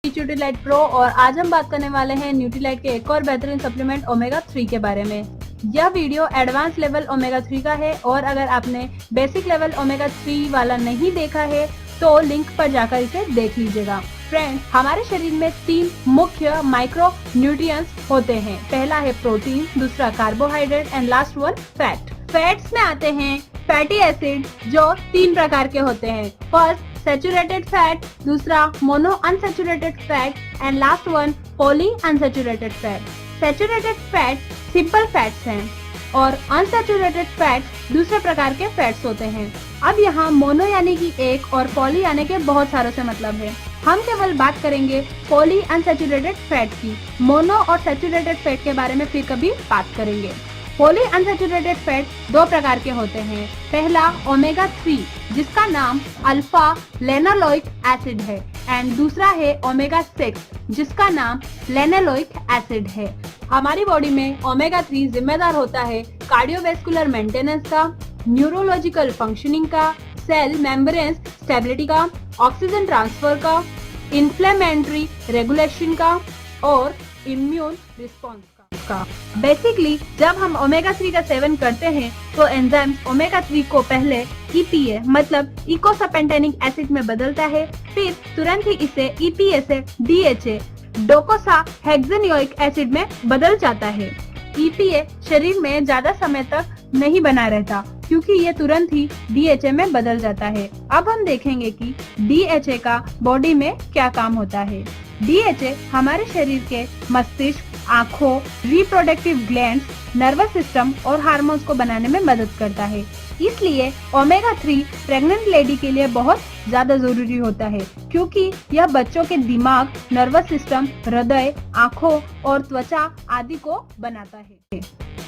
Nutrilite pro और आज हम बात करने वाले हैं न्यूट्रीलाइट के एक और बेहतरीन सप्लीमेंट ओमेगा 3 के बारे में। यह वीडियो एडवांस लेवल ओमेगा 3 का है और अगर आपने बेसिक लेवल ओमेगा 3 वाला नहीं देखा है तो लिंक पर जाकर इसे देख लीजिएगा। फ्रेंड्स, हमारे शरीर में 3 मुख्य माइक्रो न्यूट्रिएंट्स होते हैं। पहला है प्रोटीन, दूसरा carbohydrate and last one fat. Fats में आते हैं फैटी एसिड जो 3 प्रकार के होते हैं। फर्स्ट सैचुरेटेड फैट, दूसरा mono unsaturated fat and last one poly unsaturated fat. Saturated fat simple fats हैं और अनसैचुरेटेड फैट्स दूसरे प्रकार के फैट्स होते हैं। अब यहाँ मोनो यानी कि एक और पॉली यानी के बहुत सारों से मतलब है। हम केवल बात करेंगे पॉली अनसैचुरेटेड फैट की। मोनो और सैचुरेटेड फैट के बारे में फिर कभी बात करेंगे। पॉली अनसैचुरेटेड फैट 2 प्रकार के होते हैं। पहला ओमेगा 3 जिसका नाम अल्फा लेनोलोइक एसिड है एंड दूसरा है ओमेगा 6 जिसका नाम लेनोलोइक एसिड है। हमारी बॉडी में ओमेगा 3 जिम्मेदार होता है कार्डियोवैस्कुलर मेंटेनेंस का, न्यूरोलॉजिकल फंक्शनिंग का, सेल मेम्ब्रेन स्टेबिलिटी का, ऑक्सीजन ट्रांसफर का, इन्फ्लेमेटरी रेगुलेशन का और इम्यून रिस्पॉन्स का। बेसिकली जब हम ओमेगा 3 का सेवन करते हैं तो एंजाइम्स ओमेगा 3 को पहले EPA मतलब इकोसापेंटेनिक एसिड में बदलता है, फिर तुरंत ही इसे EPA से DHA डोकोसा हेक्सेनियोइक एसिड में बदल जाता है। EPA शरीर में ज्यादा समय तक नहीं बना रहता क्योंकि ये तुरंत ही DHA में बदल जाता है। अब हम देखेंगे कि DHA का बॉडी में क्या काम होता है। DHA हमारे शरीर के मस्तिष्क, आँखों, रिप्रोडक्टिव ग्लैंड्स, नर्वस सिस्टम और हार्मोन्स को बनाने में मदद करता है। इसलिए ओमेगा 3 प्रेग्नेंट लेडी के लिए बहुत ज्यादा जरूरी होता है क्योंकि यह बच्चों के दिमाग, नर्वस सिस्टम, हृदय, आँखों और त्वचा आदि को बनाता है।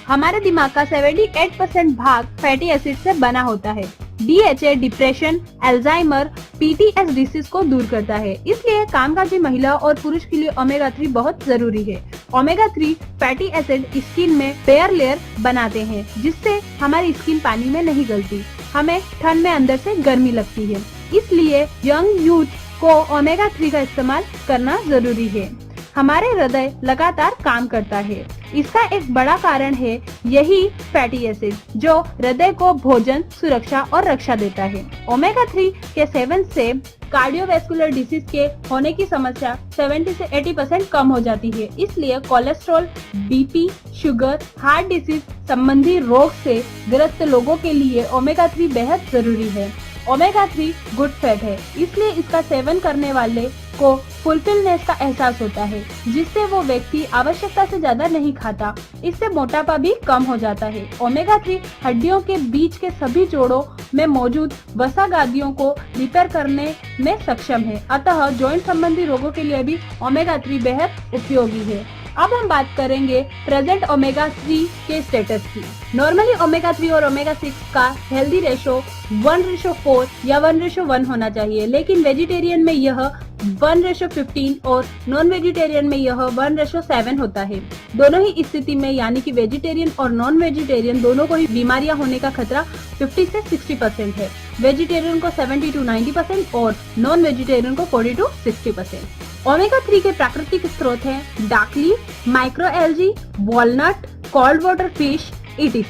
हमारे दिमाग का 78% भाग फैटी एसिड से बना होता है। DHA depression, Alzheimer, PTS disease को दूर करता है। इसलिए कामकाजी महिला और पुरुष के लिए ओमेगा 3 बहुत जरूरी है। ओमेगा 3 फैटी एसिड स्किन में पेयर लेयर बनाते हैं जिससे हमारी स्किन पानी में नहीं गलती। हमें ठंड में अंदर से गर्मी लगती है, इसलिए यंग यूथ को ओमेगा 3 का इस्तेमाल करना जरूरी है। हमारे हृदय लगातार काम करता है, इसका एक बड़ा कारण है यही फैटी एसिड जो हृदय को भोजन, सुरक्षा और रक्षा देता है। ओमेगा 3 के सेवन से कार्डियोवैस्कुलर डिसीज के होने की समस्या 70 से 80% कम हो जाती है। इसलिए cholesterol, BP, sugar, heart disease संबंधी रोग से ग्रस्त लोगों के लिए ओमेगा 3 बेहद जरूरी है। ओमेगा 3 गुड फैट है, इसलिए इसका सेवन करने वाले को फुलफिलनेस का एहसास होता है जिससे वो व्यक्ति आवश्यकता से ज्यादा नहीं खाता। इससे मोटापा भी कम हो जाता है। ओमेगा 3 हड्डियों के बीच के सभी जोड़ों में मौजूद वसा गादियों को रिपेयर करने में सक्षम है। अतः जॉइंट संबंधी रोगों के लिए भी ओमेगा 3 बेहद उपयोगी है। अब हम बात करेंगे प्रेजेंट ओमेगा 3 के स्टेटस की। नॉर्मली ओमेगा 3 और ओमेगा 6 का हेल्दी रेशो 1:4 या 1:1 होना चाहिए, लेकिन वेजिटेरियन में यह 1:15 और नॉन वेजिटेरियन में यह 1:7 होता है। दोनों ही स्थिति में यानी कि वेजिटेरियन और नॉन वेजिटेरियन दोनों को ही बीमारियां होने का खतरा 50 से 60% है। वेजिटेरियन को 70 to 90% और नॉन वेजिटेरियन को 40 to 60%। ओमेगा 3 के प्राकृतिक स्रोत हैं dark leaf, micro algae, walnut, cold water fish etc।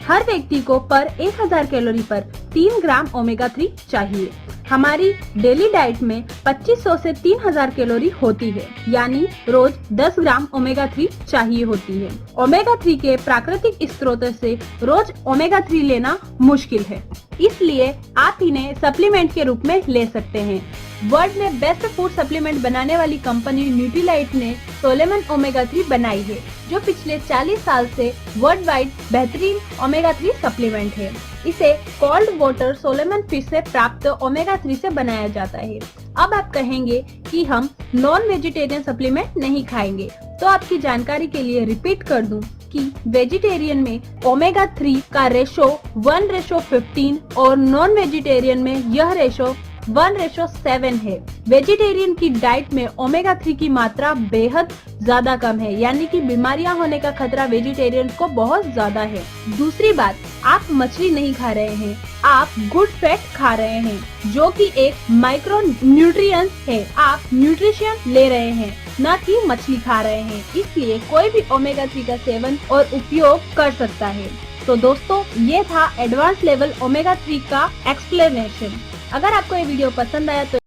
हर व्यक्ति को पर 1000 कैलोरी पर 3 ग्राम ओमेगा 3 चाहिए। हमारी डेली डाइट में 2500 से 3000 कैलोरी होती है, यानी रोज 10 ग्राम ओमेगा 3 चाहिए होती है। ओमेगा 3 के प्राकृतिक स्रोत से रोज ओमेगा 3 लेना मुश्किल है, इसलिए आप इन्हें सप्लीमेंट के रूप में ले सकते हैं। वर्ल्ड में बेस्ट फूड सप्लीमेंट बनाने वाली कंपनी न्यूट्रीलाइट ने सोलेमन ओमेगा 3 बनाई है जो पिछले 40 साल से वर्ल्ड वाइड बेहतरीन ओमेगा 3 सप्लीमेंट है। इसे कोल्ड वाटर सोलेमन फिश से प्राप्त ओमेगा 3 से बनाया जाता है। अब आप कहेंगे कि हम नॉन वेजिटेरियन सप्लीमेंट नहीं खाएंगे, तो आपकी जानकारी के लिए रिपीट कर दूं कि वेजिटेरियन में ओमेगा 3 का रेशो 1:15 और नॉन वेजिटेरियन में यह रेशो 1:7 है। वेजिटेरियन की डाइट में ओमेगा 3 की मात्रा बेहद ज्यादा कम है, यानी कि बीमारियां होने का खतरा वेजिटेरियन को बहुत ज्यादा है। दूसरी बात, आप मछली नहीं खा रहे हैं, आप गुड फैट खा रहे हैं, जो कि एक माइक्रो न्यूट्रिएंट्स है। आप न्यूट्रिशन ले रहे हैं, न कि मछली खा रहे हैं। इसलिए कोई भी ओमेगा 3 का सेवन और उपयोग कर सकता है। तो दोस्तों, ये था एडवांस लेवल ओमेगा 3 का एक्सप्लेनेशन। अगर आपको ये वीडियो पसंद आया तो